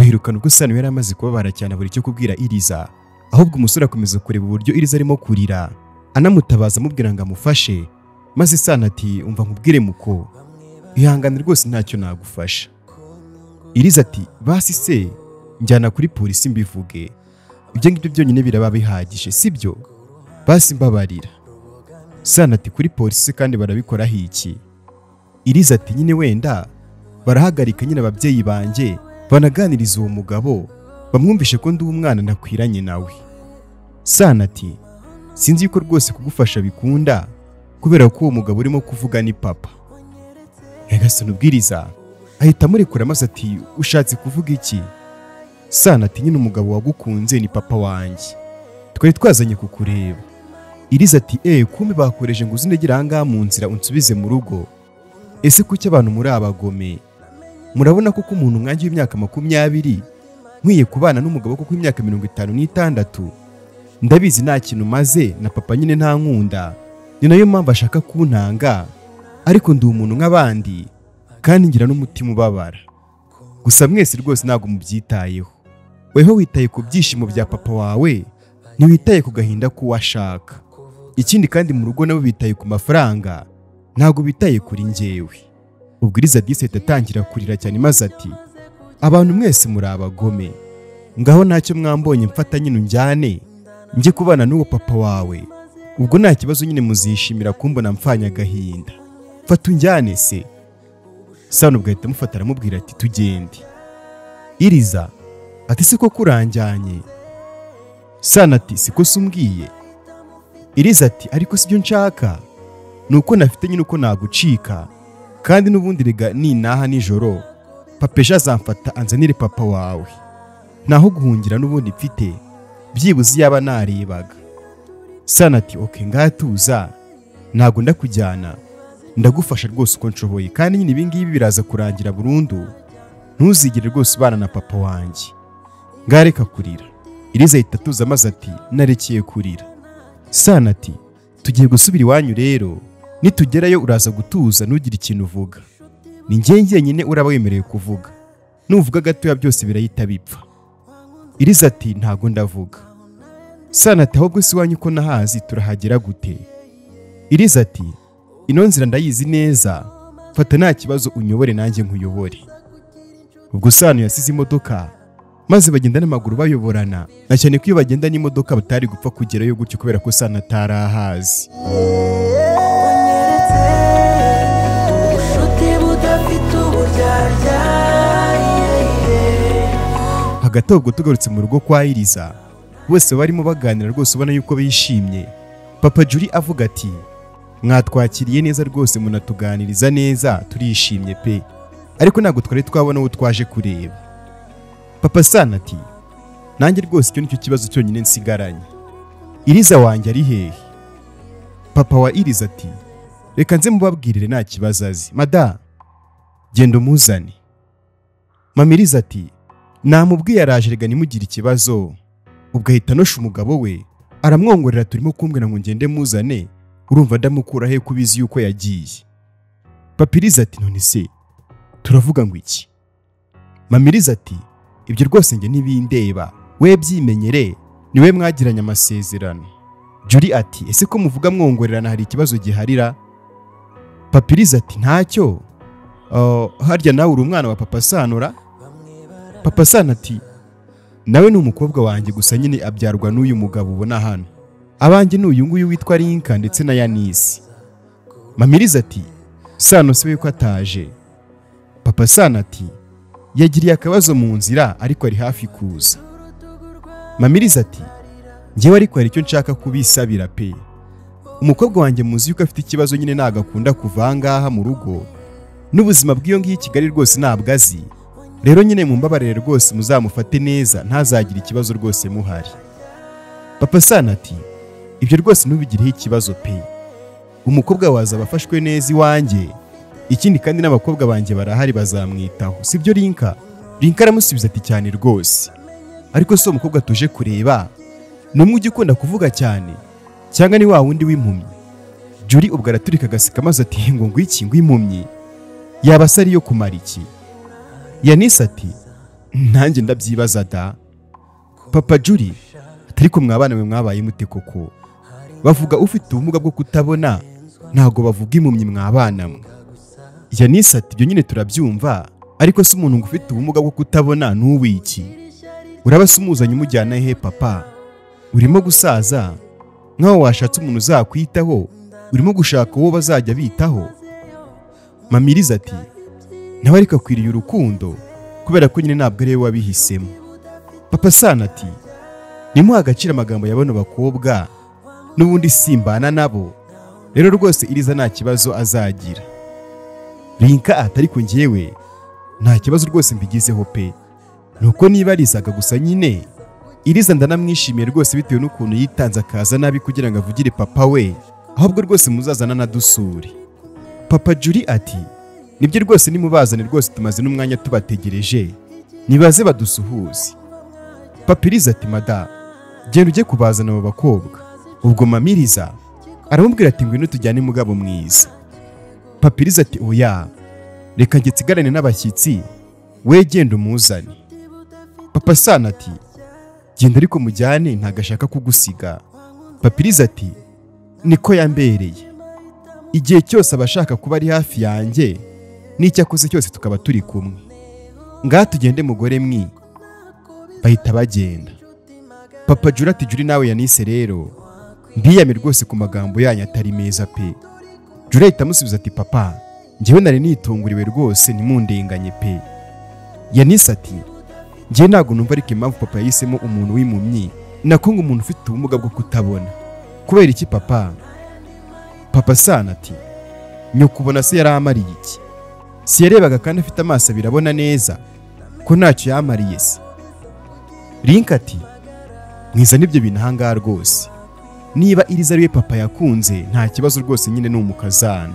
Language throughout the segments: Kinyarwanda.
bahirukana ubwo Sano yari amaze kubabara cyane buri cyo kubwira Iriza, ahubwo umusore akomeza kureba uburyo Iriza arimo kurira anamutabaza amubwira ngo amufashe, maze Sano ati umva nkubwire muko ihangane rwose ntacyo nagufasha. Iriza ati basi se njyana kuri polisi mbivuge, ibyo ngibyo byonyine biraba bihagije sibyo, basi mbabarira. Sano ati kuri polisi kandi barabikoraho iki? Iriza ati nyine wenda barahagarika nyine ababyeyi banjye banaganiriza uwo mugabo bamwumvishe ko ndi umwana nakwiranye nawe. Sano ati sinzi yuko rwose kugufasha bikunda kubera ko uwo mugabo urimo kuvuga ni papa. Nyagasani ubwiriza ahita amurekura maze ati ushatse kuvuga iki? Sano ati nyine umugabo wagukunze ni papa wanjye, twari twazanye kukureba. Iriza ati kumbe bakoreje ngo uzinegera ahangaha mu nzira unsubize mu rugo. Ese kuki abantu muri abagome? Murabona ko umuntu mwanjye w'imyaka 20 nkwiye kubana n'umugabo kuko imyaka 56, ndabizi nta kintu maze na papa nyine nta nkunda, ni nayo mpamvu ashaka kuntanga, ariko ndi umuntu nk'abandi kandi ngira n'umutima ubabara. Gusa mwese rwose ntabwo mubyitayeho, weho witaye ku byishimo bya papa wawe, ntiwitaye ku gahinda k'uwashaka. Ikindi kandi mu rugo nabo bitaye ku mafaranga, ntabwo bitaye kuri njyewe. Ubwo Iriza dise atangira kurira cyane maze ati abantu mwese muri abagome, ngaho ntacyo mwambonye mfata nyine unjyane njye kubana n'uwo papa wawe, ubwo nta kibazo nyine muzishimira kumbona mfanya agahinda, fata unjyane se. Sano ubwo ahita amufata aramubwira ati tugende. Iriza ati siko kuranjyanye? Sano ati siko sumbwiye. Iriza ati ariko sibyo nshaka, nuko nafite nyine uko nagucika, kandi n'ubundi rega ninaha nijoro papa ejo azamfata anzanire papa wawe, naho guhungira n'ubundi mfite byibuze yaba narebaga. Sano ati okay ngatuza, ntago ndakujyana, ndagufasha rwose uko nshoboye, kandi nyine ibingibi biraza kurangira burundu, ntuzigire rwose ubana na papa wanjye, ngareka kurira. Iriza ahita atuza maze ati narekeye kurira. Sano ati tugiye gusubira iwanyu rero, nitugerayo uraza gutuza ntugire ikintu uvuga, ni njye nyine uraba wemerewe kuvuga, nuvuga gatoya byose birahita bipfa. Iriza ati ntago ndavuga. Sano ati ahubwo si wanyu ko nahazi turahagera gute? Iriza ati ino nzira ndayizi neza, fata nta kibazo unyobore nanjye nkuyobore. Ubwo Sano yasize imodoka maze bagenda n'amaguru bayoborana, na cyane ko iyo bagenda n'imodoka batari gupfa kugerayo gutyo kubera ko Sano atarahazi. Hagati ubwo tugarutse mu rugo kwa Iriza, bose barimo baganira rwose ubona yuko bishimye. Papa Juri avuga ati mwatwakiriye neza rwose munatuganiriza neza, turishimye pe, ariko ntabwo twari twabona uwo twaje kureba. Papa Sano ati nanjye rwose icyo nicyo kibazo cyonyine nsigaranye, Iriza wanjye ari hehe? Papa wa Iriza ati reka nze mubabwirire nta kibazo azi, mada genda umuzane. Mama Iriza ati namubwiye araje rega nimugire ikibazo. Ubwo ahita anosha umugabo we aramwongorera, turimo kumbwira ngo ngende muzane, urumva ndamukura he kubizi yuko yagiye? Papa Iriza ati none se turavuga ngo iki? Mama Iriza ati ibyo rwose nge ntibindeba, we byimenyere, niwe mwagiranye amasezerano. Juri ati ese ko muvuga mwongorerana hari ikibazo giharira? Papa Iriza ati ntacyo, harya nawe uri umwana wa Papa Sano? Papa Sano ati nawe ni umukobwa wanjye, gusa nyine abyarwa n'uyu mugabo ubona hano, abanjye n'uyu nguyu witwa Linka ndetse na Yanisi. Mama Iriza ati Sano se we ko ataje? Papa Sano ati yagiriye akabazo mu nzira ariko ari hafi kuza. Mama Iriza ati njyewe ariko hari icyo nshaka kubisabira pe, umukobwa wanjye muzi yuko afite ikibazo nyine nagakunda kuva ngaha mu rugo, n'ubuzima bw'iyo ngiyi Kigali rwose ntabwo azi, rero nyine mumbabarire rwose muzamufate neza ntazagire ikibazo rwose muhari. Papa Sano ati ibyo rwose ntubigireho ikibazo pe, umukobwa waza abafashwe neza iwanjye, ikindi kandi n'abakobwa banjye barahari bazamwitaho, sibyo Linka? Linka aramusubiza ati cyane rwose, ariko so umukobwa tuje kureba numwe ujye ukunda kuvuga cyane cyangwa ni wa wundi w'impumyi? Juri ubwo araturika agaseka maze ati ngo iki ngo impumyi yaba se ari yo kumara iki? Yanisi ati nanjye ndabyibaza da. Papa Julie, ariko mwabana mwe mwabaye mute koko? Bavuga ufite ubumuga bwo kutabona, ntago bavuga impumyi mwabana mwe. Yanise ati ibyo nyine turabyumva, ariko se umuntu ufite ubumuga bwo kutabona n'uwiki? Urabase umuzanye umujyana he papa? Urimo gusaza nkaho washatse umuntu uzakwitaho, urimo gushaka uwo bazajya bitaho. Mamiriza ati nawe ariko akwiriye urukundo kubera ko nyine ntabwo ari we wabihisemo. Papa Sana ati nimuha agaciro amagambo ya bano bakobwa, n'ubundi simbana nabo, rero rwose Iriza nta kibazo azagira. Rinka ati ariko njyewe nta kibazo rwose mbigizeho pe, nuko nibarizaga gusa nyine Iriza ndanamwishimiye rwose bitewe n'ukuntu yitanze akaza nabi kugira ngo avugire papa we, ahubwo rwose muzazana na dusuri. Papa Julie ati nibyo rwose nimubazane rwose tumaze n'umwanya tubategereje, nibaze badusuhuze. Papa Iriza ati mada genda ujye kubazana abo bakobwa. Ubwo Mamiriza aramubwira ati ngwino tujyane mugabo mwiza. Papa Iriza ati oya, reka njye nsigarane n'abashyitsi, we genda umuzane. Papa Sana ati genda ariko mujyane, ntagashaka kugusiga. Papa Iriza ati niko yambereye, igihe cyose abashaka kuba ari hafi yanjye, n'icyo akoze cyose tukaba turi kumwe. Ngaha tugende mugore mwi. Bahita bagenda. Papa Julie ati Julie nawe Yanise rero mbiyame rwose ku magambo yanyu atari meza pe. Julie ahita amusubiza ati papa njyewe nari nitunguriwe rwose nimundenganye pe. Yanise ati njye ntago numva ariko impamvu papa yahisemo umuntu w'impumyi, nako ngo umuntu ufite ubumuga bwo kutabona. Kubera iki papa? Papa Sana ati nyoko ubona se yari amariye iki? Si yarebaga kandi afite amaso abiri abona neza ko ntacyo yamariye se? Rinka ati mwiza nibyo bintu ahangaha rwose, niba Iriza ariwe papa yakunze nta kibazo rwose nyine ni umukazana.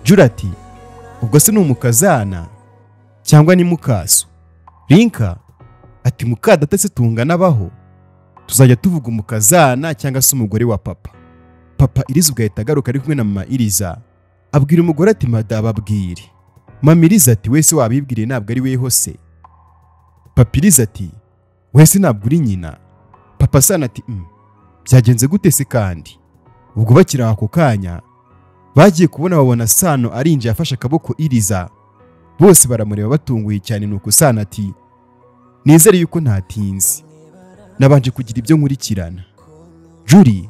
Julie ati ubwo se ni umukazana cyangwa ni mukaso? Rinka ati mukadata se tungana abaho, tuzajya tuvuga umukazana cyangwa se umugore wa papa. Papa Iriza ugahita agaruka ari kumwe na mama Iriza, abwira umugore ati mada babwire. Mama Iriza ati wese wabibwiriye ntabwo ari weho se? Papa Iriza ati wese ntabwo uri nyina. Papa Sana ati byagenze gute se kandi? Ubwo bakiri ako kanya bagiye kubona babona Sano arinje afashe akaboko Iriza, bose baramureba batunguye cyane. Nuko Sana ati nizere yuko ntatinze, nabanje kugira ibyo nkurikirana. Julie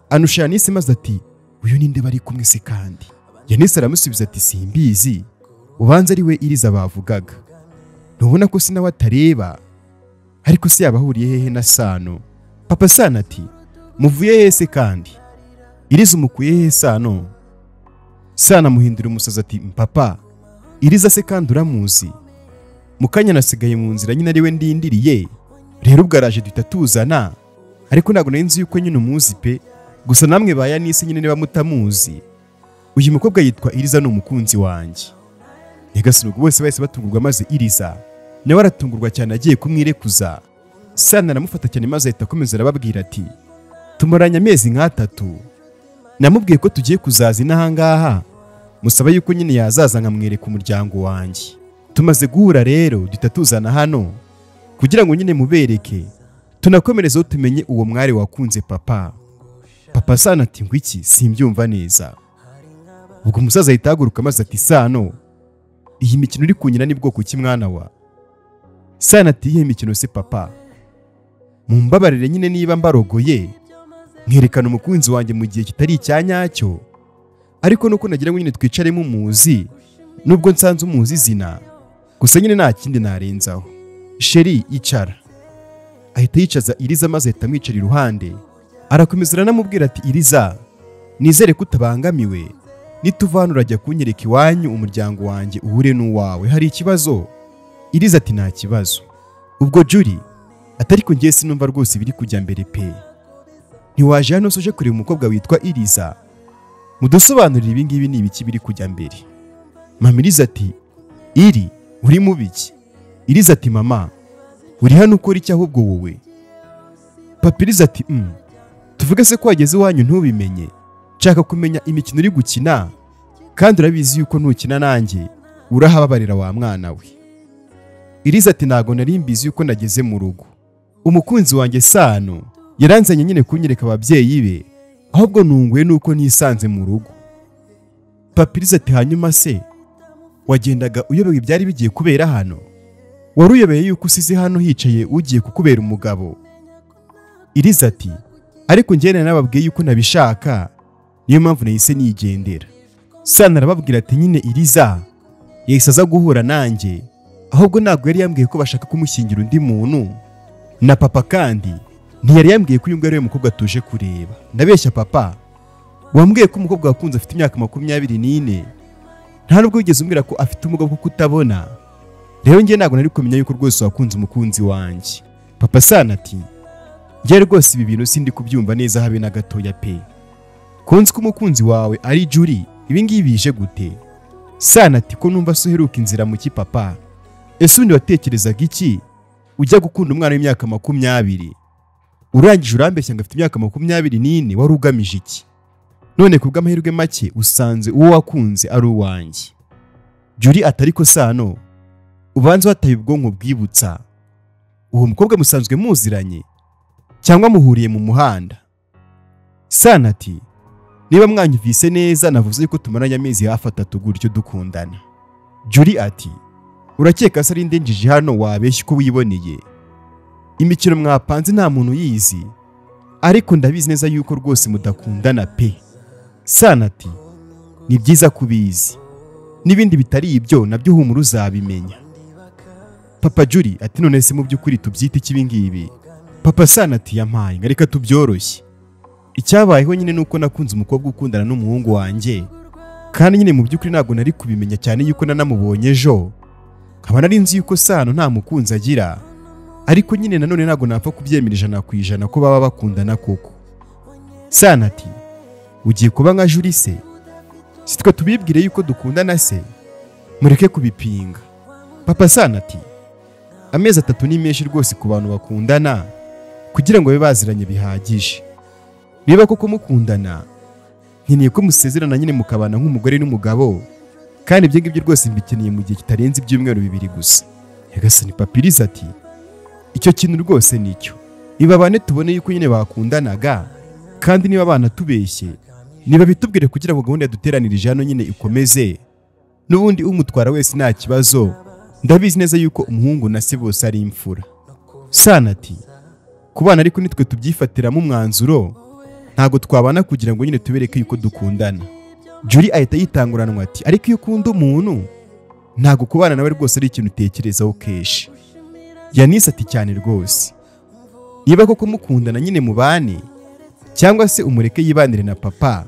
anusha Yanise maze ati uyu ninde bari kumwe se kandi? Yanise aramusubiza ati simbizi, ubanza ari we Iriza bavugaga. Ntubona ko sinawe atareba, ariko se yabahuriye hehe na Sano? Papa Sana ati muvuye hehe se kandi? Iriza umukuye hehe Sano? Sana amuhindura umusazi ati papa Iriza se kandi uramuzi? Mukanya nasigaye mu nzira nyine ari we ndindiriye, rero ubwo araje duhita tuzana, ariko ntabwo nari nzi yuko nyine umuzi pe, gusa namwe ba Yanise nyine niba mutamuzi. Uyu mukobwa yitwa Iriza ni umukunzi wanjye. Nyagasani ubwo bose bahise batungurwa maze Iriza nawe aratungurwa cyane agiye kumwirekuza. Sana aramufata cyane maze ahita akomeza arababwira ati tumaranye amezi nk'atatu, namubwiye ko tugiye kuzaza inahangaha, musaba yuko nyine yazaza nkamwereka umuryango wanjye. Tumaze guhura rero duhita tuzana hano kugira ngo nyine mubereke, tunakomerezeho tumenye uwo mwari wakunze papa. Papa Sana ati ngwiki simbyumva neza. Ubwo umusaza ahita ahaguruka maze ati Sano iyi mikino uri kunyina ni bwoko ki mwana wa? Sana ati iyi mikino se papa? Mumbabarire nyine niba mbarogoye nkerekana umukunzi wanjye mu gihe kitari icyanyacyo, ariko nuko nagira ngo nyine twicaremo umuzi, nubwo nsanze umuzi izina, gusa nyine nta kindi narenzaho. Sheri icara. Ahita yicaza Iriza maze ahita amwicara iruhande, arakomeza aranamubwira ati Iriza nizere ko utabangamiwe, nituva hano urajya kunyereka iwanyu umuryango wanjye uhure n'uwawe, hari ikibazo? Iriza ati nta kibazo. Ubwo Julie atariko ngiye sinumva rwose biri kujya mbere pe, ntiwaje hano soje kureba umukobwa witwa Iriza, mudusobanurira ibi ngibi ni ibiki biri kujya mbere? Mama Iriza ati iri uri mu biki? Iriza ati mama uri hano ukora iki ahubwo wowe? Papa Iriza ati tuvuge se ko wageze iwanyu ntubimenye, nshaka kumenya imikino uri gukina, kandi urabizi yuko ntukina nanjye urahababarira wa mwana we. Iriza ati ntago nari mbizi yuko nageze mu rugo. Umukunzi wanjye Sano yaranzanye nyine kunyereka ababyeyi be, ahubwo nunguye nuko nisanze mu rugo. Papa Iriza ati hanyuma se wagendaga uyobewe ibyari bigiye kubera hano? Wari uyobeye yuko usize hano hicaye ugiye kukubera umugabo? Iriza ati ariko njyene nababwiye yuko nabishaka, niyo mpamvu nahise nigendera. Sano arababwira ati nyine Iriza yahise aza guhura nanjye, ahubwo ntabwo yari yambwiye ko bashaka kumushyingira undi muntu, na papa kandi ntiyari yambwiye ko uyu nguyu ari we mukobwa tuje kureba. Ndabeshya papa? Wambwiye ko umukobwa wakunze afite imyaka 24, nta nubwo wigeze umbwira ko afite ubumuga bwo kutabona. Rero njye ntabwo nari kumenya yuko rwose wakunze umukunzi wanjye. Papa Sano ati njye rwose ibi bintu sindi kubyumva neza habe na gatoya pe. Kunzi ko umukunzi wawe ari Juri, ibi ngibi bije gute? Sano ati ko numva so heruka inzira mu ki papa? Ese undi watekerezaga iki ujya gukunda umwana w'imyaka 20? Urangije urambeshya ngo afite imyaka 24, wari ugamije iki? None kubw'amahirwe make usanze uwo wakunze ari uwanjye. Juri atari ko Sano ubanza wataye ubwonko bwibutsa, uwo mukobwa musanzwe muziranye cyangwa muhuriye mu muhanda? Sano ati niba mwanyumvise neza navuze yuko tumaranye amezi hafi 3 gutyo dukundana. Juri ati urakeka se ari ndenjije hano wabeshya ko wiboneye? Imikino mwapanze nta muntu yizi, ariko ndabizi neza yuko rwose mudakundana pe. Sano ati ni byiza kubizi, n'ibindi bitari ibyo nabyo humura uzabimenya. Papa Juri ati none se mu by'ukuri tubyite iki ngibi? Papa Sano ati yampaye ngareka tubyoroshye. Icyabayeho nyine nuko nakunze umukobwa ukundana n'umuhungu wanjye, kandi nyine mu by'ukuri ntabwo nari kubimenya cyane yuko nanamubonye ejo, nkaba nari nzi yuko Sano nta mukunzi agira, ariko nyine nanone ntabwo napfa kubyemera 100% ko baba bakundana koko. Sano ati ugiye kuba nka Juri se? Sitwe tubibwire yuko dukundana se? Mureke kubipinga. Papa Sano ati amezi 3 ni menshi rwose ku bantu bakundana kugira ngo babe baziranye bihagije. Niba koko mukundana nkeneye ko musezerana nyine mukabana nk'umugore n'umugabo, kandi ibyo ngibyo rwose mbikeneye mu gihe kitarenze ibyumweru 2 gusa. Yagasani Papa Iriza ati icyo kintu rwose nicyo. Iba bane tubone yuko nyine bakundanaga, kandi niba abana tubeshye niba bitubwire kugira ngo gahunda yaduteranirije hano nyine ikomeze, n'ubundi umutwara wese nta kibazo. Ndabizi neza yuko umuhungu na se bose ari imfura. Sano ati kubana ariko nitwe tubyifatiramo umwanzuro, ntago twabana kugira ngo nyine tubereke yuko dukundana. Juri ahita yitanguranwa ati ariko iyo ukunda umuntu ntago kubana nawe rwose ari ikintu utekerezaho kenshi. Yanise ati cyane rwose, niba koko mukundana nyine mubane, cyangwa se umureke yibanire na papa,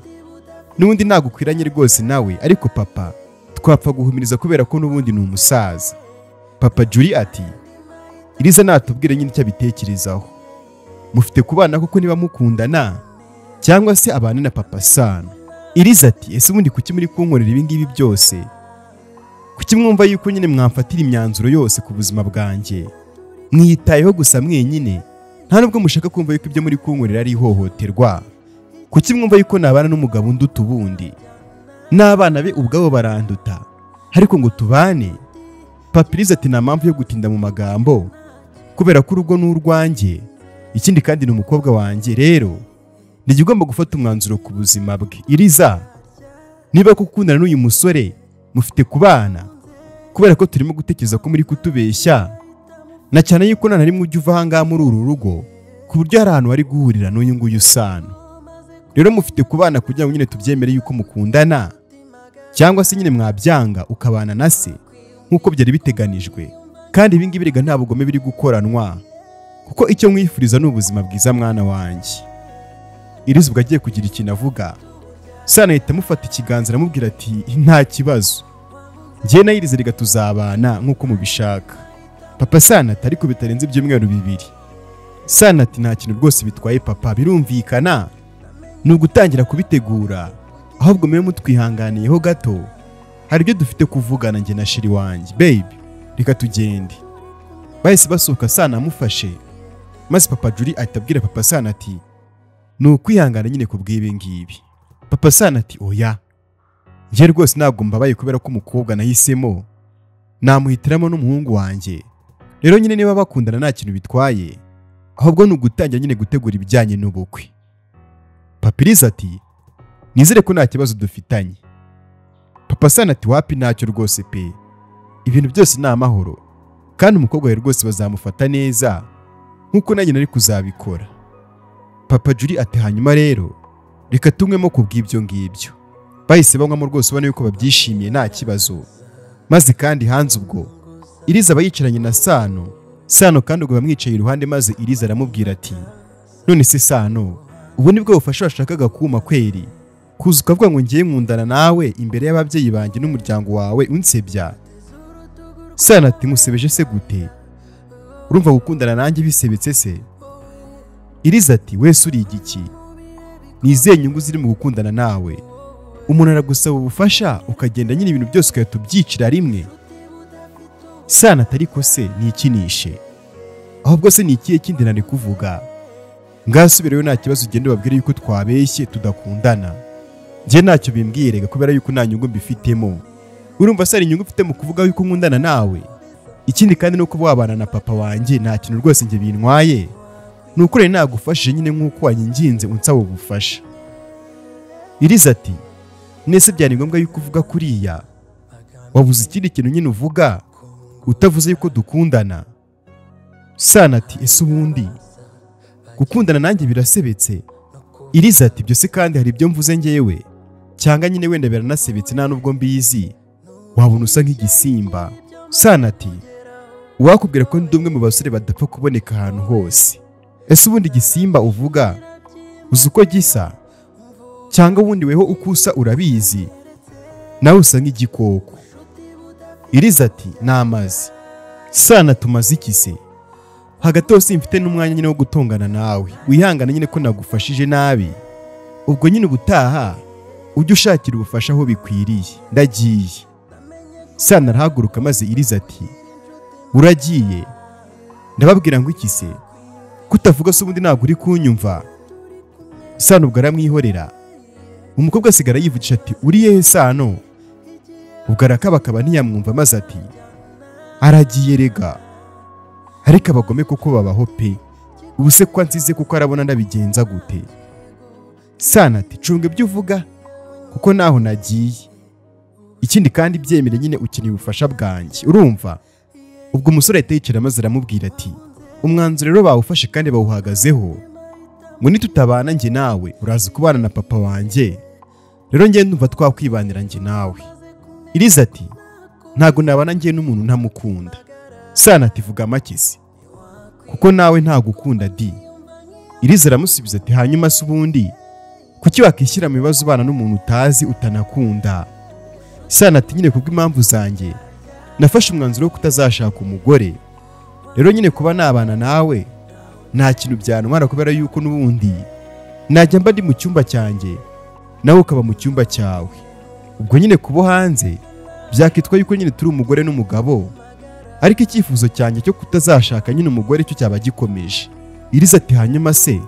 n'ubundi ntago ukwiranye rwose nawe, ariko papa twapfa guhumiriza kubera ko n'ubundi ni umusaza. Papa Juri ati Iriza natubwire nyine icyo abitekerezaho, mufite kubana koko niba mukundana cyangwa se abane na Papa Sano? Iriza ati ese ubundi kuki muri kunkorera ibi ngibi byose? Kuki mwumva yuko nyine mwamfatira imyanzuro yose ku buzima bwanjye mwitayeho gusa mwenyine, nta nubwo mushaka kumva yuko ibyo muri kunkorera ari ihohoterwa? Kuki mwumva yuko nabana n'umugabo unduta ubundi, n'abana be ubwabo baranduta, ariko ngo tubane? Papa Iriza ati nta mpamvu yo gutinda mu magambo, kubera ko urugo n'urwanjye, ikindi kandi ni umukobwa wanjye, rero nijye ugomba gufata umwanzuro ku buzima bwe. Iriza niba gukundana n'uyu musore mufite kubana, kubera ko turimo gutekereza ko muri kutubeshya, na cyane yuko nta rimwe ujya uva ahangaha muri uru rugo ku buryo hari ahantu hari guhurira n'uyu nguyu Sano. Rero mufite kubana kugira ngo nyine tubyemere yuko mukundana, cyangwa se nyine mwabyanga ukabana na se nk'uko byari biteganijwe. Kandi ibi ngibi rega nta bugome biri gukoranwa, kuko icyo mwifuriza ni ubuzima bwiza mwana wanjye. Iriza ubwo agiye kugira ikintu avuga, Sano ahita amufata ikiganza aramubwira ati nta kibazo, njye na Iriza rega tuzabana nk'uko mubishaka. Papa Sano ati ariko bitarenze ibyumweru 2. Sano ati nta kintu rwose bitwaye papa, birumvikana, ni ugutangira kubitegura, ahubwo mwe mutwihanganiyeho gato, hari ibyo dufite kuvugana njye na sheri wanjye. Baby reka tugende. Bahise basohoka, Sano amufashe, maze Papa Juri ahita abwira Papa Sano ati ni ukwihangana nyine kubw'ibi ngibi. Papa Sano ati oya, njye rwose ntabwo mbabaye kubera ko umukobwa nahisemo namuhitiramo n'umuhungu wanjye, rero nyine niba bakundana nta kintu bitwaye, ahubwo ni ugutangira nyine gutegura ibijyanye n'ubukwe. Papa Iriza ati nizere ko nta kibazo dufitanye. Papa Sano ati wapi ntacyo rwose pe, ibintu byose ni amahoro kandi umukobwa we rwose bazamufata neza nk'uko nanjye nari kuzabikora. Papa Julie ati hanyuma rero reka tunywemo kubw'ibyo ngibyo. Bahise banywamo rwose ubona yuko babyishimiye nta kibazo. Maze kandi hanze ubwo Iriza aba yicaranye na Sano kandi ubwo bamwicaye iruhande, maze Iriza aramubwira ati none se Sano, ubu nibwo bufasha washakaga kuma kweri, kuza ukavuga ngo ngiye nkundana nawe imbere y'ababyeyi banjye n'umuryango wawe unsebya? Sano ati musebeje se gute? Urumva gukundana nanjye bisebetse se? Iriza ati wese uri igiki? Nizihe nyungu ziri mu gukundana nawe? Umuntu aragusaba ubufasha ukagenda nyine ibintu byose ukahita ubyicira rimwe. Sano ati ariko se nikinishe, ahubwo se ni ikihe kindi nari kuvuga? Ngasubireyo nta kibazo, ugende ubabwire yuko twabeshye tudakundana. Njye ntacyo bimbwirega kubera yuko nta nyungu mbifitemo. Urumva se ari inyungu ufite mu kuvuga yuko nkundana nawe? Ikindi kandi nuko wabana na papa wanjye nta kintu rwose njye bintwaye. Nuko rero nagufashije nyine nk'uko wanyinginze unsaba ubufasha. Iriza ati nese byari ngombwa yuko uvuga kuriya? Wabuze ikindi kintu nyine uvuga utavuze yuko dukundana? Sano ati ese ubundi gukundana nanjye birasebetse? Iriza ati byose kandi hari ibyo mvuze ngewe cyangwa nyine wenda biranasebetse nta nubwo mbizi, wabona usa nk'igisimba. Sano ati uwakubwira ko ndi umwe mu basore badapfa kuboneka ahantu hose. Ese ubundi igisimba uvuga uzi uko gisa? Cyangwa ubundi weho uko usa urabizi? Nawe usa nk'igikoko. Iriza ati namazi. Sano ati umaze iki se? Hagati hose mfite n'umwanya nyine wo gutongana nawe, wihangana nyine ko nagufashije nabi. Ubwo nyine ubutaha ujye ushakira ubufasha aho bikwiriye, ndagiye. Sano arahaguruka maze Iriza ati uragiye? Ndababwira ngo iki se? Kutavuga se ubundi ntabwo uri kunyumva? Sano ubwo aramwihorera. Umukobwa asigara yivugisha ati uri hehe Sano? Ubwo arakabakaba ntiyamwumva maze ati aragiye rega. Ariko abagome kuko babaho pe, ubu se kwa nsize kuko arabona ndabigenza gute? Sano ati cunga ibyo uvuga kuko naho nagiye. Ikindi kandi byemere nyine ukeneye ubufasha bwanjye, urumva? Ubwo umusore ahita yicara maze aramubwira ati umwanzuro rero bawufashe kandi bawuhagazeho, ngo nitutabana njye nawe uraza kubana na papa wanjye, rero njye ndumva twakwibanira njye nawe. Iriza ati ntago nabana njye n'umuntu ntamukunda. Sano ati vuga makisi kuko nawe ntagukunda di. Iriza aramusubiza ati hanyuma se ubundi kuki wakishyira mu bibazo ubana n'umuntu utazi utanakunda? Sano ati nyine kubw'impamvu zanjye nafashe umwanzuro wo kutazashaka umugore, rero nyine kuba nabana nawe nta kintu byantwara kubera yuko n'ubundi najya mba ndi mu cyumba cyanjye nawe ukaba mu cyumba cyawe. Ubwo nyine kubo hanze byakitwa yuko nyine turi umugore n'umugabo, ariko icyifuzo cyanjye cyo kutazashaka nyine umugore cyo cyaba gikomeje. Iriza ati hanyuma se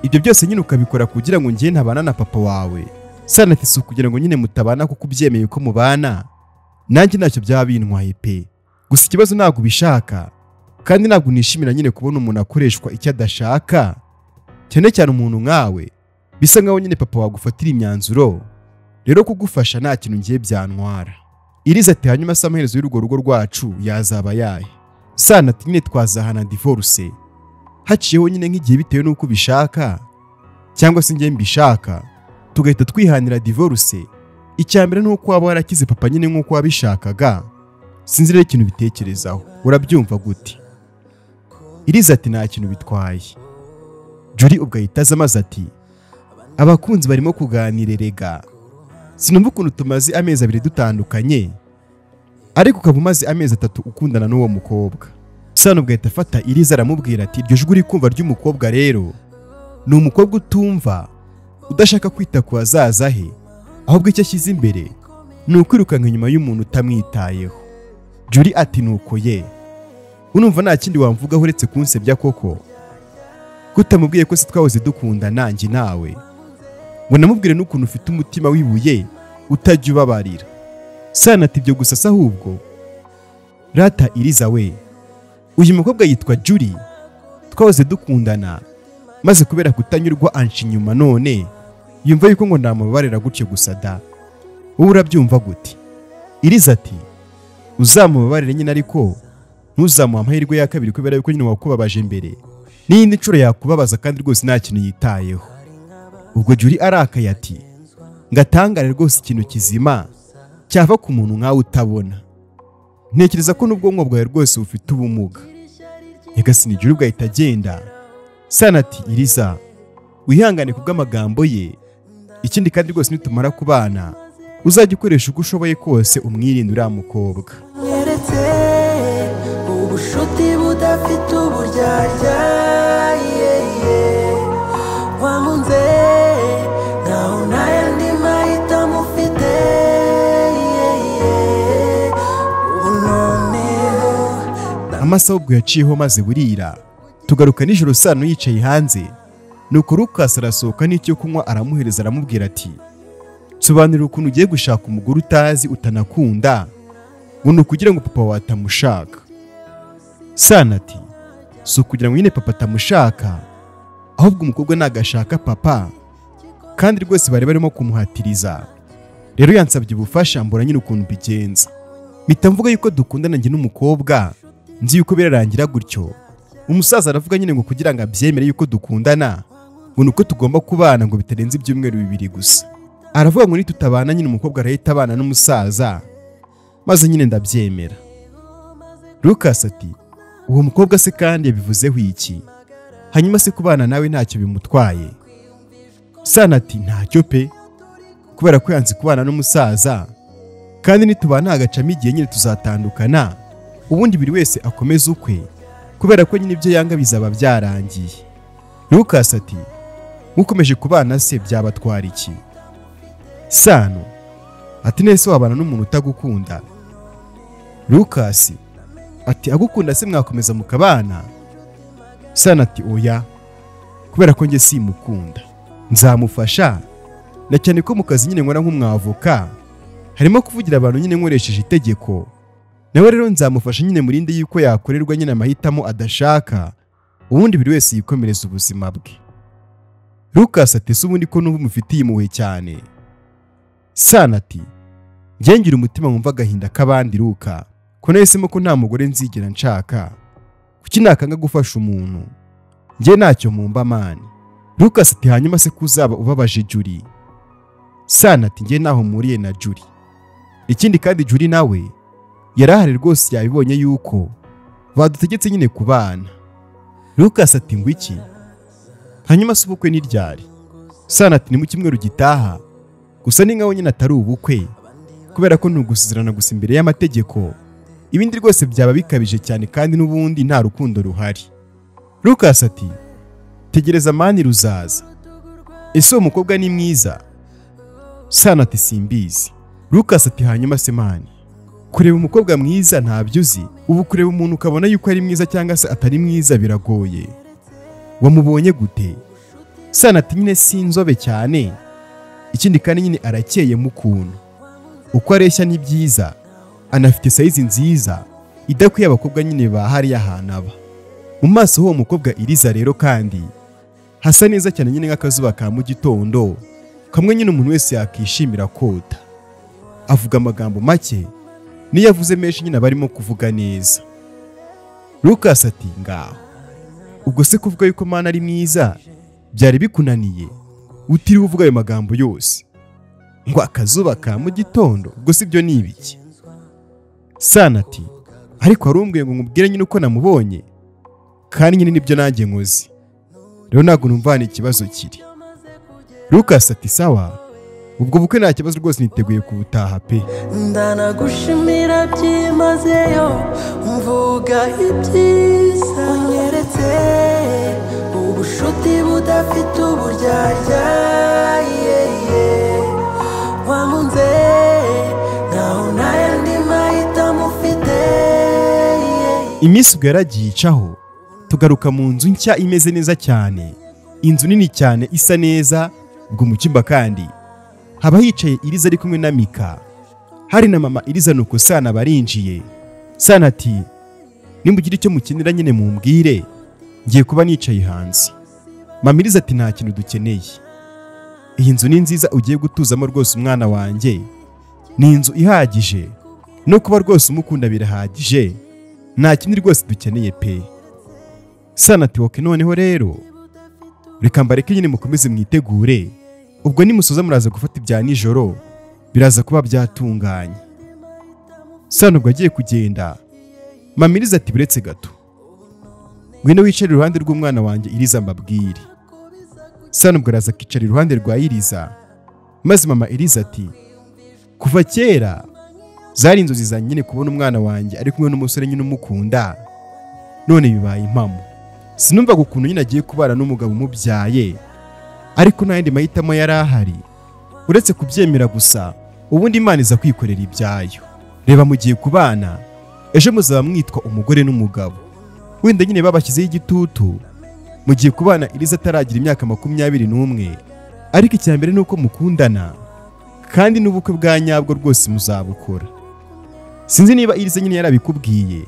ibyo byose nyine ukabikora kugira ngo ngiye ntabana na papa wawe? Sano ati si kugira ngo nyine mutabana kuko ubyemeye ko mubana, nanjye ntacyo byaba bintwaye pe, gusa ikibazo ntabwo ubishaka kandi ntabwo nishimira nyine kubona umuntu akoreshwa icyo adashaka, cyane cyane umuntu nkawe bisa nkaho nyine papa wagufatira imyanzuro, rero kugufasha nta kintu ngiye byantwara. Iriza ati hanyuma se amaherezo y'urwo rugo rwacu yazaba yahe? Sano ati nyine twazahana divorce haciyeho nyine nk'igihe bitewe n'uko ubishaka cyangwa se njye mbishaka, tugahita twihanira divorce. Icyambere nuko waba warakize papa nyine nk'uko wabishakaga. Sinzi rero ikintu bitekerezaho, urabyumva gute? Iriza ati nta kintu bitwaye. Julie ubwo ahitaza maze ati abakunzi barimo kuganira rega, sinumva ukuntu tumaze amezi 2 dutandukanye ariko ukaba umaze amezi 3 ukundana n'uwo mukobwa. Sano ubwo ahita afata Iriza aramubwira ati iryo jwi uri kumva ry'umukobwa rero ni umukobwa utumva, udashaka kwita ku hazaza he, ahubwo icyo ashyize imbere ni ukwirukanka inyuma y'umuntu utamwitayeho. Julie ati nuko ye, unumva nta kindi wamvugaho uretse kunsebya koko? Kutamubwiye ko se twahoze dukundana njye nawe, ngo namubwire n'ukuntu ufite umutima wibuye utajya ubabarira. Sano ati ibyo gusa se ahubwo rata Iriza we, uyu mukobwa yitwa Julie, twahoze dukundana, maze kubera kutanyurwa anca inyuma, none yumva yuko ngo ndamubabarira gutyo gusa da. Wowe urabyumva gute? Iriza ati uzamubabarire nyine, ariko ntuzamuha amahirwe ya kabiri kubera yuko nyine wakubabaje mbere, n'iyindi nshuro yakubabaza kandi rwose nta kintu yitayeho. Ubwo Julie arakaye ati ngatangare rwose ikintu kizima cyava ku muntu nkawe utabona. Ntekereza ko n'ubwonko bwawe rwose bufite ubumuga. Nyagasani Julie bwahita agenda. Sana ati Iriza wihangane kubw'amagambo ye, ikindi kandi rwose nitumara kubana uzajya ukoresha uko ushoboye kose umwirinde uriya mukobwa. Ubushuti budafite uburyarya, wamunze naho ntayandi mahitamo ufite, amasaha ubwo yaciyeho maze burira. Tugaruka nijoro Sano yicaye hanze, nuko Lucas arasohoka n'icyo kunywa aramuhereza, aramubwira ati sobanurira ukuntu ugiye gushaka umugore utazi utanakunda ngo ni ukugira ngo papa watamushaka. Sano ati si ukugira ngo nyine papa atamushaka, ahubwo umukobwa nagashaka papa, kandi rwose bari barimo kumuhatiriza. Rero yansabye ubufasha mbona nyine ukuntu bigenza, mpita mvuga yuko dukundana njye n'umukobwa, nzi yuko birarangira gutyo. Umusaza aravuga nyine ngo kugira ngo abyemere yuko dukundana ngo nuko tugomba kubana ngo bitarenze ibyumweru 2 gusa. Aravuga ngo nitutabana nyine umukobwa arahita abana n'umusaza, maze nyine ndabyemera. Lucas ati uwo mukobwa se kandi yabivuzeho iki? Hanyuma se kubana nawe ntacyo bimutwaye? Sana ati ntacyo pe, kubera ko yanze kubana n'umusaza, kandi nitubana agacamo igihe nyine tuzatandukana, ubundi buri wese akomeza ukwe, kubera ko nyine ibyo yanga bizaba byarangiye. Lucas ati mukomeje kubana se byabatwara iki? Sano ati nese wabana n'umuntu utagukunda? Lucas ati agukunda se mwakomeza mukabana? Sano ati oya, kubera ko nge simukunda, nzamufasha, na cyane ko mu kazi nyine nkora nk'umwavoka harimo kuvugira abantu nyine nkoresheje itegeko, nawe rero nzamufasha nyine murinde yuko yakorerwa nyine amahitamo adashaka, ubundi buri wese yikomereza ubuzima bwe. Lucas ati se ubundi ko n'ubu mufitiye impuhwe cyane? Sana ati ngira umutima wumva agahinda k'abandi Luka, ko nahisemo ko nta mugore nzigera nshaka, kuki nakanga gufasha umuntu, nge ntacyo mumba mani. Lucas ati hanyuma se kuzaba ubabaje Julie? Sana ati nge naho muriye na Julie, ikindi kandi Julie nawe yarahari rwose yabibonye yuko badutegetse nyine kubana. Lucas ati ngo iki? Hanyuma se ubukwe ni ryari? Sana ati ni mu cyumweru gitaha, gusa ni nkaho nyine atari ubukwe, kubera ko ntugusezerana gusa imbere y'amategeko, ibindi rwose byaba bikabije cyane kandi n'ubundi nta rukundo ruhari. Lucas ati tegereza mani ruzaza. Ese uwo mukobwa ni mwiza? Sana ati simbizi. Lucas ati hanyuma se mani, kureba umukobwa mwiza ntabyo uzi, ubu kureba umuntu ukabona yuko ari mwiza cyangwa se atari mwiza biragoye. Wamubonye gute? Sana ati nyine si inzobe cyane, ikindi kandi nyine arakeye mu kuntu, uko areshya ni byiza, anafite size nziza idakwiye abakobwa nyine bahari ahantu aba. Mu maso ho umukobwa Iriza rero kandi hasa neza cyane nyine nk'akazuba ka mu gitondo, kamwe nyine umuntu wese yakishimira kota. Avuga amagambo make, niyo yavuze menshi nyine barimo kuvuga neza. Lucas ati ngaho ubwo se kuvuga yuko mana ari mwiza byari bikunaniye, utiriwe uvuga ayo magambo yose ngo akazuba ka mu gitondo, ubwo si byo ni ibiki? Sana ati ariko warumbwiye ngo nkubwire nyine uko namubonye, kandi nyine nibyo nanjye nkoze, rero ntabwo numva ikibazo kiri. Lucas ati sawa, ubwo bukwe nta kibazo rwose niteguye kubutaha pe. Ndanagushimira byimazeyo, mvuga ibyiza unyeretse, ubushuti budafite uburyarya, wamunze naho ntayandi mahitamo ufite. Iminsi ubwo yaragiye icaho, tugaruka mu nzu nshya imeze neza cyane, inzu nini cyane isa neza. Ubwo mu cyumba kandi haba hicaye Iriza ari kumwe na Mika, hari na mama Iriza, nuko Sana barinjiye. Sana ati nimugira icyo mukenera nyine mumbwire, ngiye kuba nicaye hanze. Mama Iriza ati nta kintu dukeneye, iyi nzu ni nziza ugiye gutuzamo rwose umwana wanjye, ni inzu ihagije, no kuba rwose umukunda birahagije, nta kindi rwose dukeneye pe. Sana ati woke noneho rero reka mbareke nyine mukomeze mwitegure, ubwo nimusoza muraza gufata ibya nijoro biraza kuba byatunganye. Sana ubwo agiye kugenda, Mama Iriza ati buretse gato, ngwino wicare iruhande rw'umwana wanjye Iriza mbabwire. Sana ubwo araza akicara iruhande rwa Iriza, maze Mama Iriza ati kuva kera zari inzozi zanjye nyine kubona umwana wanjye ari kumwe n'umusore nyine umukunda, none bibaye impamo. Sinumvaga ukuntu nyine agiye kubana n'umugabo umubyaye, ariko nta yindi mahitamo yari ahari uretse kubyemera gusa, ubundi Imana iza kwikorera ibyayo. Reba mugiye kubana, ejo muzaba mwitwa umugore n'umugabo, wenda nyine babashyizeho igitutu, mugiye kubana Iriza ataragira imyaka 21, ariko icyambere ni uko mukundana kandi n'ubukwe bwa nyabwo rwose muzabukora. Sinzi niba Iriza nyine yarabikubwiye,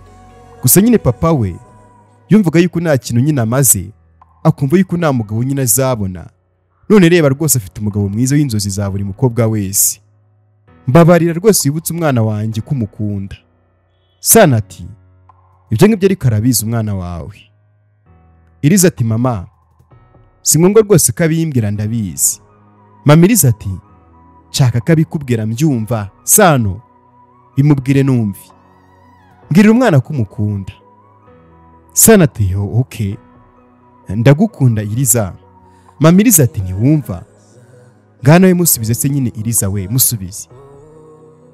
gusa nyine papa we yumvaga yuko nta kintu nyine amaze, akumva yuko nta mugabo nyine azabona. None reba rwose afite umugabo mwiza w'inzozi za buri mukobwa wese. Mbabarira rwose wibutse umwana wanjye ko umukunda. Sana ati ibyo ngibyo ariko arabizi umwana wawe. Iriza ati mama si ngombwa rwose kabimbwira ndabizi. Mama Iriza ati nshaka kabikubwira mbyumva, Sano bimubwire numvi, mbwirira umwana ko umukunda. Sana ati okay ndagukunda Iriza. Mama Iriza ati ntiwumva, ngana we musubize se nyine Iriza we musubize.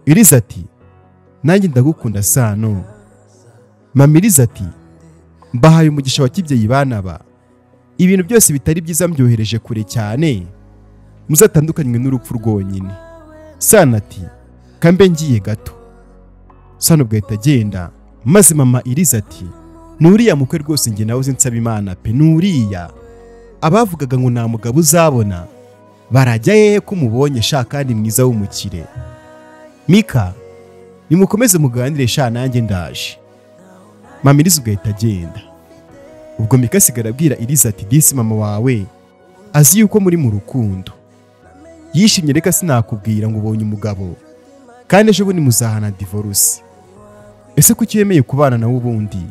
Iriza ati nanjye ndagukunda Sano. Mama Iriza ati mbahaye umugisha wa kibyeyi bana ba, ibintu byose bitari byiza mbyohereje kure cyane, muzatandukanywe n'urupfu rwonyine. Sana ati kambe ngiye gato. Sana ubwo ahita agenda, maze Mama Iriza ati nuriya mukwe rwose njye nawe nsaba Imana pe, nuriya abavugaga ngo nta mugabo uzabona barajya hehe ko mubonye sha kandi mwiza w'umukire. Mika nimukomeze muganire sha nanjye ndaje. Mama Iriza ubwo ahita agenda. Ubwo Mika asigara abwira Iriza ati disi mama wawe azi yuko muri mu rukundo, yishimye reka sinakubwira ngo ubonye umugabo kandi ejo bundi muzahana divorce. Ese kuki yemeye kubana nawe ubundi?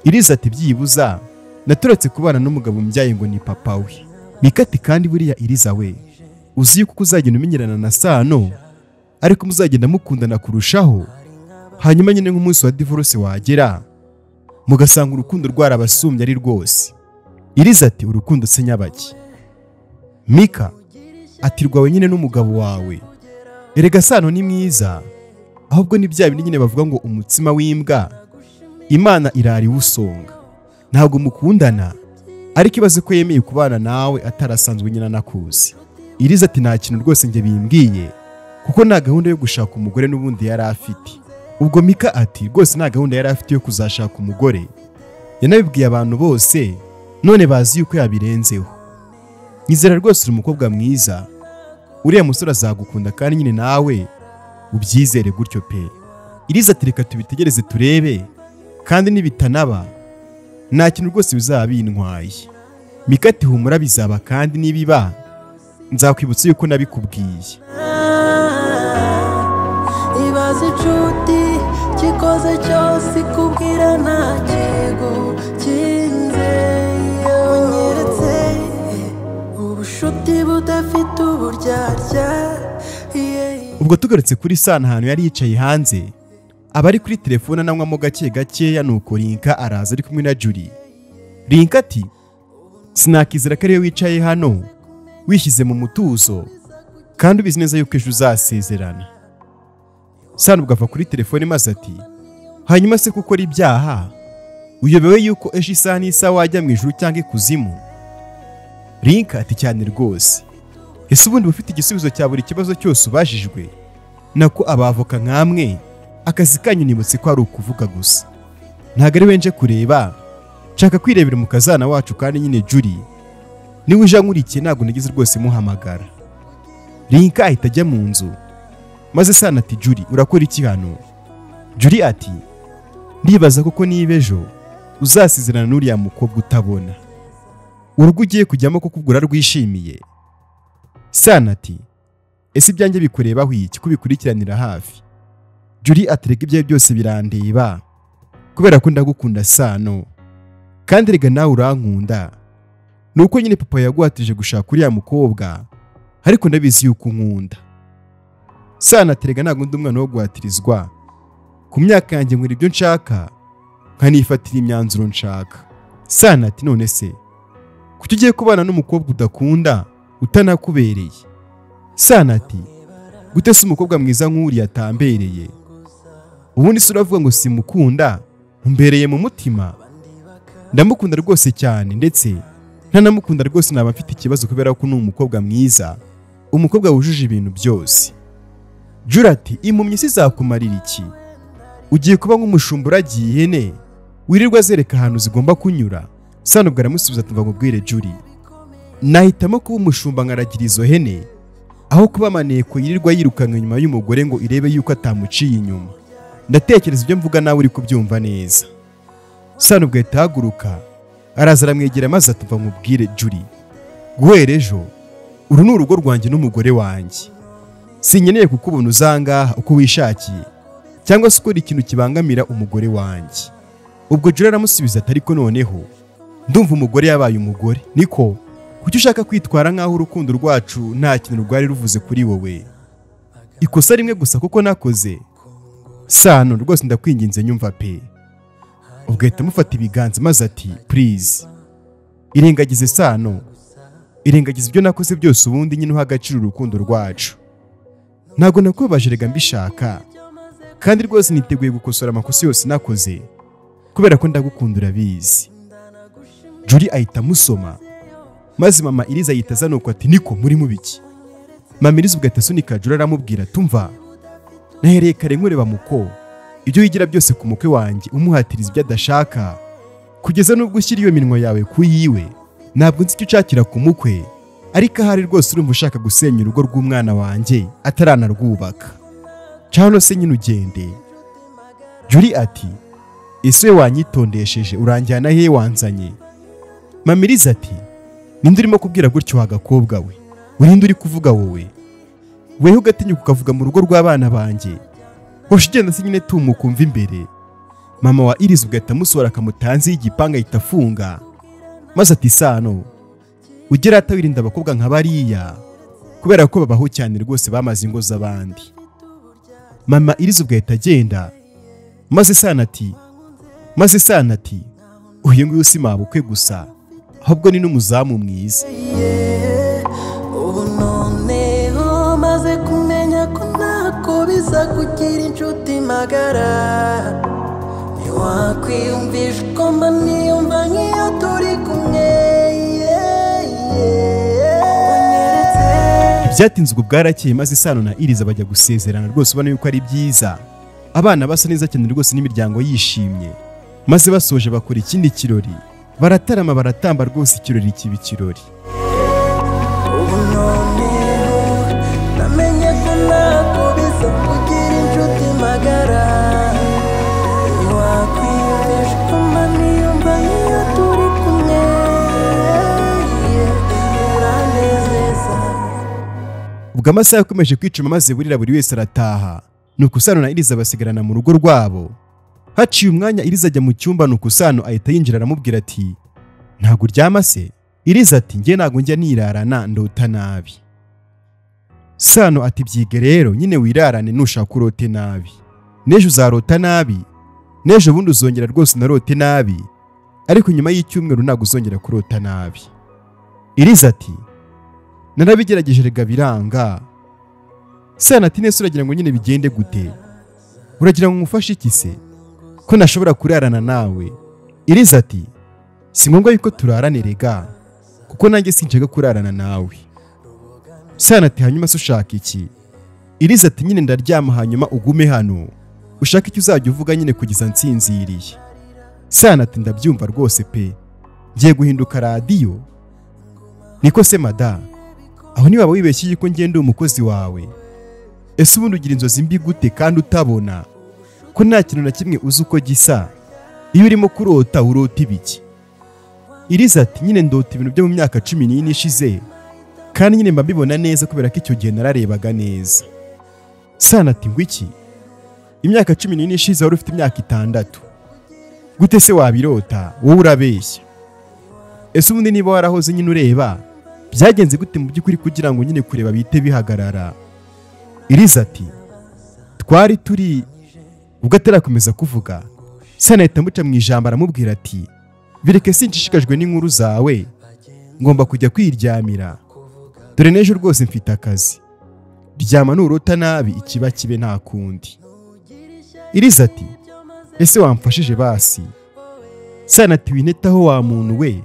Iriza ati byibuza naturetse kubana n'umugabo mbyaye ngo ni papa we. Mika ati kandi buriya Iriza we uzi yuko uzagenda umenyerana na Sano, ariko muzagenda mukundana kurushaho, hanyuma nyine nk'umunsi wa divorce wagera mugasanga urukundo rwarabasumbye ari rwose. Iriza ati urukundo se nyabaki? Mika ati rwawe nyine n'umugabo wawe, erega Sano ni mwiza, ahubwo ni bya bindi nyine bavuga ngo umutsima w'imbwa Imana irari usonga. Ntabwo mukundana, ariko ibaze ko yemeye kubana nawe atarasanzwe nyina nakuzi. Iriza ati nta kintu rwose njye bimbwiye, kuko nta gahunda yo gushaka umugore n'ubundi yari afite. Ubwo Mika ati rwose nta gahunda yari afite yo kuzashaka umugore, yanabibwiye abantu bose, none bazi yuko yabirenzeho. Nyizera rwose uri umukobwa mwiza, uriya musore azagukunda kandi nyine nawe ubyizere gutyo pe. Iriza ati reka tubitegereze turebe, kandi nibitanaba nta kintu rwose bizaba bintwaye. Mika ati humura bizaba, kandi nibiba nzakwibutsa yuko nabikubwiye. Ibaze inshuti kikoze cyose kubwira nta kigo kinze, unyeretse ubushuti budafite uburyarya. Ubwo tugarutse kuri Sana ahantu yari yicaye hanze, abari kuri telefone ananywamo gake gakeya, nuko Rinka araza ari kumwe na Julie. Rinka ati sinakizera ko ariyo wicaye hano wishyize mu mutuzo kandi ubizi neza yuko ejo uzasezerana. Sana ubwo ava kuri telefone maze ati hanyuma se kuko ari ibyaha uyobewe yuko ejo isaha n'isa wajya mu ijuru cyangwa ikuzimu? Rinka ati cyane rwose. Ese ubundi bufite igisubizo cya buri kibazo cyose ubajijwe? Nako abavoka nkamwe akazi kanyu nibutse ko ari ukuvuga gusa, ntago ari wenje kureba, nshaka kwirebera mu kazana wacu kandi nyine Julie niwe uje nkurikiye, ntago nagize rwose muhamagara. Rinka ahita ajya mu nzu, maze Sana ati Julie urakora iki hano? Julie ati ndibaza koko niba ejo uzasezerana n'uriya mukobwa utabona urugo ugiye kujyamo kuko ubwo rwishimiye. Sano ati ese ibyanjye bikurebaho iki kubikurikiranira hafi? Julie aterega ibyawe byose birandeba kubera ko ndagukunda Sano, kandi rega nawe urankunda. Nuko nyine papa yaguhatije gushaka uriya mukobwa, ariko ndabizi yuko unkunda. Sano aterega ntabwo ndi umwana wo guhatirizwa. Ku myaka yanjye nkora ibyo nshaka nkanifatira imyanzuro nshaka. Sano ati none se kuki ugiye kubana n'umukobwa udakunda utanakubereye? Sano ati gute se umukobwa mwiza nk'uriya atambereye? Ubundi se uravuga ngo simukunda, umbereye mu mutima? Ndamukunda rwose cyane, ndetse ntanamukunda rwose naba mfite ikibazo kubera ko ni umukobwa mwiza, umukobwa wujuje ibintu byose. Julie ati impumyi sizakumarira iki? Ugiye kuba nk'umushumba uragiye ihene wirirwa zereka ahantu zigomba kunyura? Sano ubwo aramusubiza ati nkubwire Julie, nahitamo kuba umushumba nkaragira izo hene aho kuba amaneko yirirwa yirukanka nyuma y'umugore ngo irebe yuko atamuciye inyuma. Ndatekereza ibyo mvuga nawe uri kubyumva neza. Sano ubwo ahita ahaguruka araza aramwegera maze ati nkubwire Julie, guhera ejo uru ni urugo rwanjye n'umugore wanjye. Sinkeneye kukubona uzangaha uko wishakiye cyangwa se ukora ikintu kibangamira umugore wanjye. Ubwo Julie aramusubiza ati ariko noneho ndumva umugore yabaye umugore, niko kuki ushaka kwitwara nk'aho urukundo rwacu nta kintu rwari ruvuze kuri wowe? Ikosa rimwe gusa kuko nakoze. Sano rwose ndakwinginze nyumva pe. Ubwo ahita amufata ibiganza maze ati please irengagize Sano, irengagize ibyo nakoze byose, ubundi nyine uha agaciro urukundo rwacu. Ntabwo nakubabaje rega mbishaka, kandi rwose niteguye gukosora amakosa yose nakoze kubera ko ndagukunda urabizi. Julie ahita amusoma maze mama Iriza ahita azanuka ati niko muri mu biki? Mama Iriza ubwo atasunika Julie aramubwira tumva nahereye kare nkureba muko ibyo wigira byose ku mukwe wanjye umuhatiriza ibyo adashaka kugeza n'ubwo ushyira iyo minwa yawe ku yiwe. Ntabwo nzi icyo ucakira ku mukwe, ariko ahari rwose urumva ushaka gusenya urugo rw'umwana wanjye ataranarwubaka. Cyangwa se nyine ugende. Julie ati ese wanyitondesheje uranjyana he wanzanye? Mama Iriza ati ninde urimo kubwira gutyo wa gakobwa we? Urinde uri kuvuga wowe? Weho ugatinyuka ukavuga mu rugo rw'abana banjye? Hoshi genda se nyine tumukumva imbere. Mama wa Iriza ubwo atamusohora akamutanze y'igipanga ahita afunga maze ati Sano ugera atawirinda abakobwa nka bariya kubera ko babaho cyane rwose bamaze ingo z'abandi. Mama Iriza ubwo ahita agenda maze Sano ati uyu nguyu si mabukwe gusa ahubwo ni n'umuzamu mwiza. ubu noneho maze kumenya ko ntako biza kugira inshuti magara, ntiwakwiyumvisha uko mba niyumva nk'iyo turi kumwe. Ibyatinze ubwo bwarakeye maze Sano na Iriza bajya gusezerana rwose ubona yuko ari byiza, abana basa neza cyane rwose n'imiryango yishimye. Maze basoje bakora ikindi kirori, baratarama baratamba rwose, ikirori kiba ikirori. ubu noneho namenye ko ntako biza kugira inshuti magara, ntiwakwiyumvisha uko mba niyumva nk'iyo turi kumwe. uranezeza. Ubwo amasaha yakomeje kwicuma maze burira buri wese arataha, nuko Sano na Iriza basigarana mu rugo rwabo. Haciye umwanya Iriza ajya mu cyumba, nuko Sano ahita yinjira aramubwira ati ntabwo uryama se? Iriza ati njye ntabwo njya nirarana ndota nabi. Sano ati byige rero nyine wirarane nushaka urote nabi, n'ejo uzarota nabi, n'ejo bundi uzongera rwose unarote nabi, ariko nyuma y'icyumweru ntabwo uzongera kurota nabi. Iriza ati narabigerageje rega biranga. Sano ati nese uragira ngo nyine bigende gute? Uragira ngo ngufashe iki se ko nashobora kurarana nawe? Iriza ati si ngombwa yuko turarane rega, kuko nanjye sinshaka kurarana nawe. Sano ati hanyuma se ushaka iki? Iriza ati nyine ndaryama hanyuma ugume hano, ushaka icyo uzajya uvuga nyine kugeza nsinziriye. Sano ati ndabyumva rwose pe, ngiye guhinduka radiyo. Niko se mada, aho niba wibeshye yuko ngende umukozi wawe? Ese ubundi ugira inzozi mbi gute kandi utabona? ko nta kintu na kimwe uzi uko gisa. Iyo urimo kurota urota ibiki? Iriza ati nyine ndota ibintu byo mu myaka 14 ishize, kandi nyine mbabibona neza kubera ko icyo gihe nararebaga neza. Sana ati ngwiki? Imyaka 14 ishize wari ufite imyaka 6. Gute se wabirota? Wowe urabeshya. Ese ubundi niba warahoze nyine ureba, byagenze gute mu by'ukuri kugira ngo nyine kureba bite bihagarara? Iriza ati twari turi. Ubwo atarakomeza kuvuga, Sana ahita amuca mu ijambo aramubwira ati bireke sinshishikajwe n'inkuru zawe, ngomba kujya kwiryamira, dore n'ejo rwose mfite akazi. Ryama nurota nabi ikiba kibe nta kundi. Iriza ati ese wamfashije basi? Sana ati winetaho wa muntu we,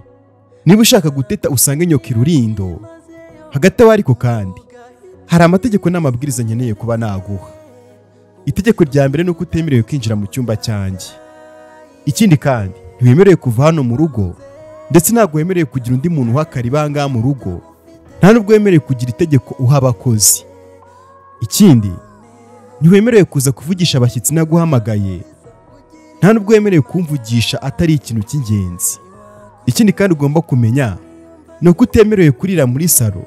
niba ushaka guteta usange nyoka irurindo. Hagati aho ariko kandi hari amategeko n'amabwiriza nkeneye kuba naguha. Itegeko rya mbere nuko utemerewe kwinjira mu cyumba cyanjye. Ikindi kandi ntiwemerewe kuva hano mu rugo, ndetse ntabwo wemerewe kugira undi muntu uhakara ibanga mu rugo, nta nubwo wemerewe kugira itegeko uha abakozi. Ikindi ntiwemerewe kuza kuvugisha abashyitsi naguhamagaye, nta nubwo wemerewe kumvugisha atari ikintu cy'ingenzi. Ikindi kandi ugomba kumenya ni uko utemerewe kurira muri salo,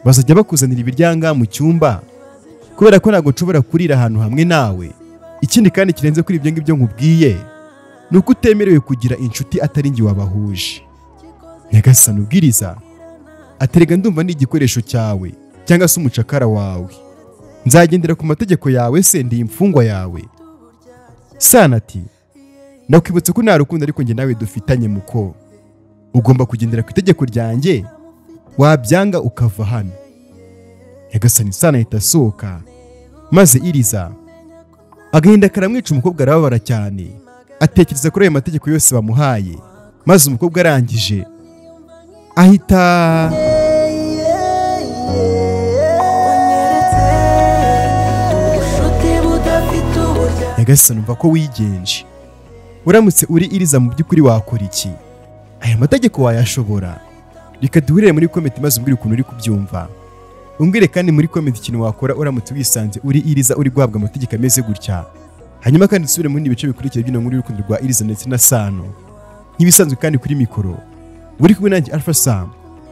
bazajya bakuzanira ibiryanga mu cyumba, kubera ko ntabwo nshobora kurira ahantu hamwe nawe. Ikindi kandi kirenze kuri ibyo ngibyo nkubwiye, ni uko utemerewe kugira inshuti atari njye wabahuje. Nyagasani ubwiriza aterega ndumva ni igikoresho cyawe cyangwa se umucakara wawe, nzagendera ku mategeko yawe se ndi imfungwa yawe? Sana ati nakwibutse ko nta rukundo ariko njye nawe dufitanye muko, ugomba kugendera ku itegeko ryanjye, wabyanga ukava hano. Nyagasani Sana ahita asohoka, maze Iriza agahinda karamwica. Umukobwa arababara cyane, atekereza kuri ayo mategeko yose bamuhaye, maze umukobwa arangije ahita Nyagasani umva ko wigenje. Uramutse uri Iriza mu by'ukuri wakora iki? Aya mategeko wayashobora? Reka duhurire muri comment maze umbwire ukuntu uri kubyumva. Umbwire kandi muri comment ikintu wakora uramutse wisanze uri Iriza uri guhabwa amategeko ameze gutya. Hanyuma kandi dusubire mu bindi bice bikurikira by'ino nkuru y'urukundo rwa Iriza ndetse na Sano. Nk'ibisanzwe kandi kuri mikoro uri kumwe nanjye Alpha Sam.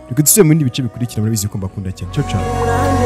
Reka dusubire mu bindi bice bikurikira, murabizi ko mbakunda cyane. Ciao ciao.